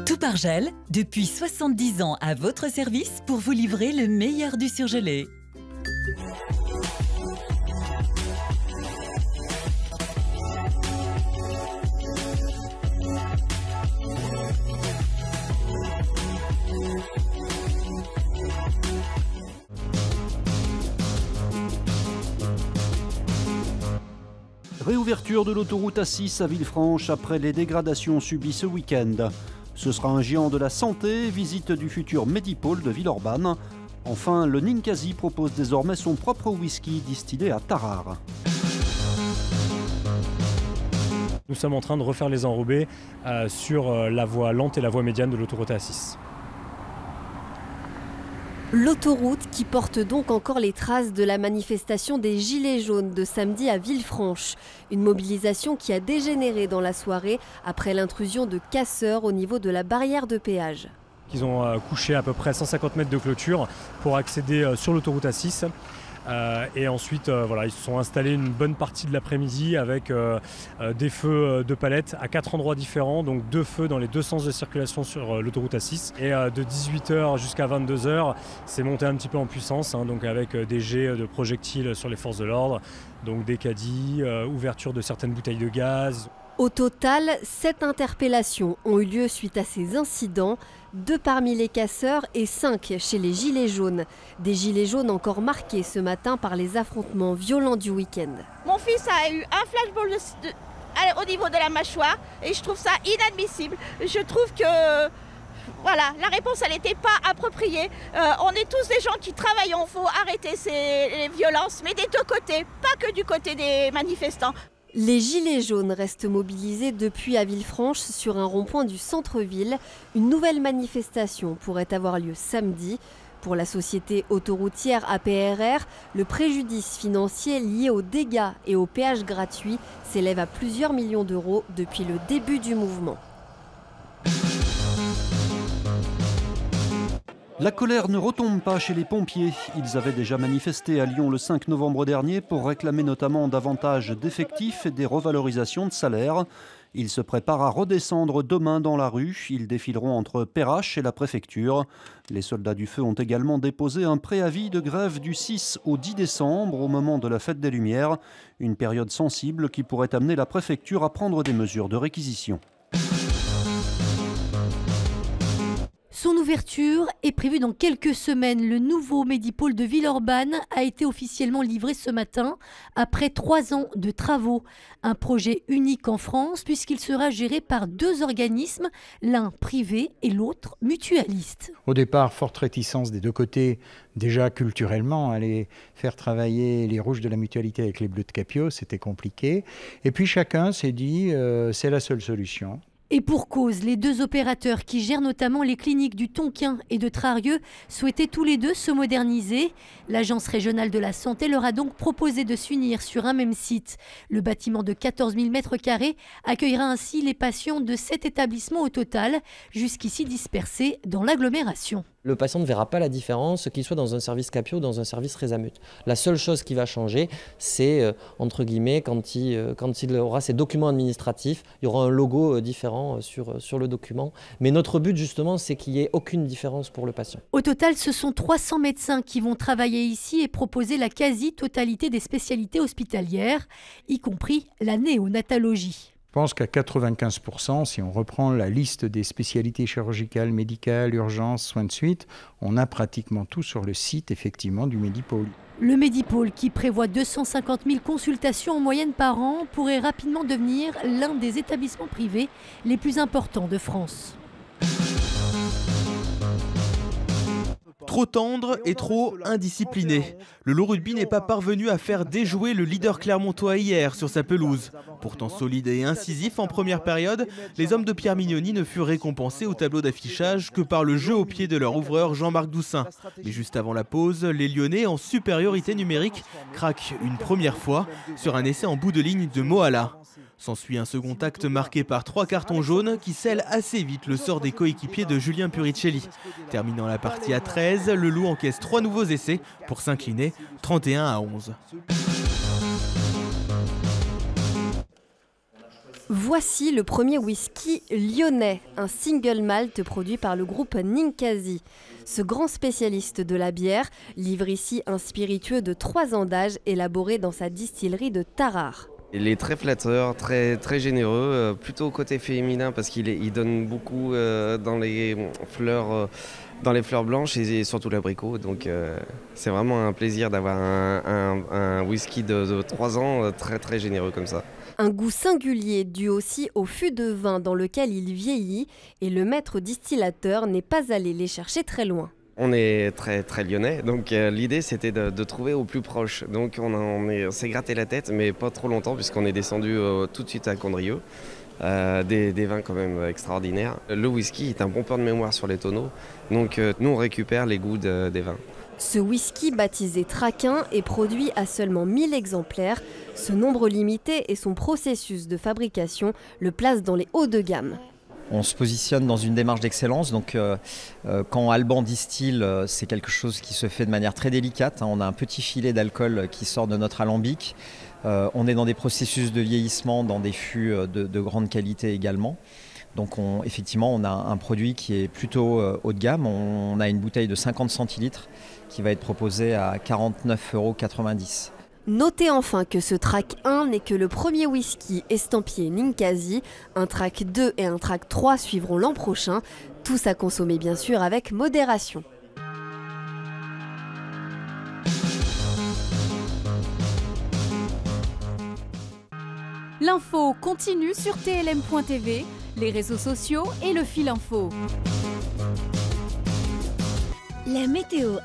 Toupargel, depuis 70 ans à votre service pour vous livrer le meilleur du surgelé. Réouverture de l'autoroute A6 à Villefranche après les dégradations subies ce week-end. Ce sera un géant de la santé, visite du futur Medipôle de Villeurbanne. Enfin, le Ninkasi propose désormais son propre whisky distillé à Tarare. Nous sommes en train de refaire les enrobés sur la voie lente et la voie médiane de l'autoroute A6. L'autoroute qui porte donc encore les traces de la manifestation des Gilets jaunes de samedi à Villefranche. Une mobilisation qui a dégénéré dans la soirée après l'intrusion de casseurs au niveau de la barrière de péage. Ils ont couché à peu près 150 mètres de clôture pour accéder sur l'autoroute A6. Et ensuite, ils se sont installés une bonne partie de l'après-midi avec des feux de palettes à 4 endroits différents, donc 2 feux dans les 2 sens de circulation sur l'autoroute A6. Et de 18h jusqu'à 22h, c'est monté un petit peu en puissance, donc avec des jets de projectiles sur les forces de l'ordre, donc des caddies, ouverture de certaines bouteilles de gaz. Au total, 7 interpellations ont eu lieu suite à ces incidents, 2 parmi les casseurs et 5 chez les Gilets jaunes. Des Gilets jaunes encore marqués ce matin par les affrontements violents du week-end. Mon fils a eu un flashball au niveau de la mâchoire et je trouve ça inadmissible. Je trouve que la réponse elle n'était pas appropriée. On est tous des gens qui travaillent, il faut arrêter les violences, mais des deux côtés, pas que du côté des manifestants. Les Gilets jaunes restent mobilisés depuis à Villefranche sur un rond-point du centre-ville. Une nouvelle manifestation pourrait avoir lieu samedi. Pour la société autoroutière APRR, le préjudice financier lié aux dégâts et aux péages gratuits s'élève à plusieurs millions d'euros depuis le début du mouvement. La colère ne retombe pas chez les pompiers. Ils avaient déjà manifesté à Lyon le 5 novembre dernier pour réclamer notamment davantage d'effectifs et des revalorisations de salaire. Ils se préparent à redescendre demain dans la rue. Ils défileront entre Perrache et la préfecture. Les soldats du feu ont également déposé un préavis de grève du 6 au 10 décembre au moment de la fête des Lumières. Une période sensible qui pourrait amener la préfecture à prendre des mesures de réquisition. Son ouverture est prévue dans quelques semaines. Le nouveau Medipôle de Villeurbanne a été officiellement livré ce matin après 3 ans de travaux. Un projet unique en France puisqu'il sera géré par 2 organismes, l'un privé et l'autre mutualiste. Au départ, forte réticence des deux côtés, déjà culturellement, aller faire travailler les rouges de la mutualité avec les bleus de Capio, c'était compliqué. Et puis chacun s'est dit c'est la seule solution. Et pour cause, les 2 opérateurs qui gèrent notamment les cliniques du Tonkin et de Trarieux souhaitaient tous les 2 se moderniser. L'Agence régionale de la santé leur a donc proposé de s'unir sur un même site. Le bâtiment de 14 000 m² accueillera ainsi les patients de 7 établissements au total, jusqu'ici dispersés dans l'agglomération. Le patient ne verra pas la différence, qu'il soit dans un service Capio ou dans un service Résamut. La seule chose qui va changer, c'est, entre guillemets, quand il aura ses documents administratifs, il y aura un logo différent sur le document. Mais notre but, justement, c'est qu'il n'y ait aucune différence pour le patient. Au total, ce sont 300 médecins qui vont travailler ici et proposer la quasi-totalité des spécialités hospitalières, y compris la néonatologie. Je pense qu'à 95%, si on reprend la liste des spécialités chirurgicales, médicales, urgences, soins de suite, on a pratiquement tout sur le site effectivement du Medipôle. Le Medipôle, qui prévoit 250 000 consultations en moyenne par an, pourrait rapidement devenir l'un des établissements privés les plus importants de France. Trop tendre et trop indiscipliné. Le Loup Rugby n'est pas parvenu à faire déjouer le leader clermontois hier sur sa pelouse. Pourtant solide et incisif en première période, les hommes de Pierre Mignoni ne furent récompensés au tableau d'affichage que par le jeu au pied de leur ouvreur Jean-Marc Doussin. Mais juste avant la pause, les Lyonnais, en supériorité numérique, craquent une première fois sur un essai en bout de ligne de Moala. S'ensuit un second acte marqué par 3 cartons jaunes qui scellent assez vite le sort des coéquipiers de Julien Puricelli. Terminant la partie à 13, le Loup encaisse 3 nouveaux essais pour s'incliner 31-11. Voici le premier whisky lyonnais, un single malt produit par le groupe Ninkasi. Ce grand spécialiste de la bière livre ici un spiritueux de 3 ans d'âge élaboré dans sa distillerie de Tarare. Il est très flatteur, très généreux, plutôt côté féminin parce qu'il donne beaucoup dans les fleurs blanches et surtout l'abricot. Donc c'est vraiment un plaisir d'avoir un whisky de 3 ans très généreux comme ça. Un goût singulier dû aussi au fût de vin dans lequel il vieillit et le maître distillateur n'est pas allé les chercher très loin. On est très lyonnais, donc l'idée c'était de trouver au plus proche. Donc on s'est gratté la tête, mais pas trop longtemps puisqu'on est descendu tout de suite à Condrieu. Des vins quand même extraordinaires. Le whisky est un bon point de mémoire sur les tonneaux, donc nous on récupère les goûts des vins. Ce whisky baptisé Traquin est produit à seulement 1000 exemplaires. Ce nombre limité et son processus de fabrication le placent dans les hauts de gamme. On se positionne dans une démarche d'excellence, donc quand Alban distille, c'est quelque chose qui se fait de manière très délicate. On a un petit filet d'alcool qui sort de notre alambic. On est dans des processus de vieillissement, dans des fûts de grande qualité également. Donc effectivement, on a un produit qui est plutôt haut de gamme. On a une bouteille de 50 centilitres qui va être proposée à 49,90 €. Notez enfin que ce track 1 n'est que le premier whisky estampillé Ninkasi. Un track 2 et un track 3 suivront l'an prochain. Tous à consommer bien sûr avec modération. L'info continue sur TLM.tv, les réseaux sociaux et le fil info. La météo.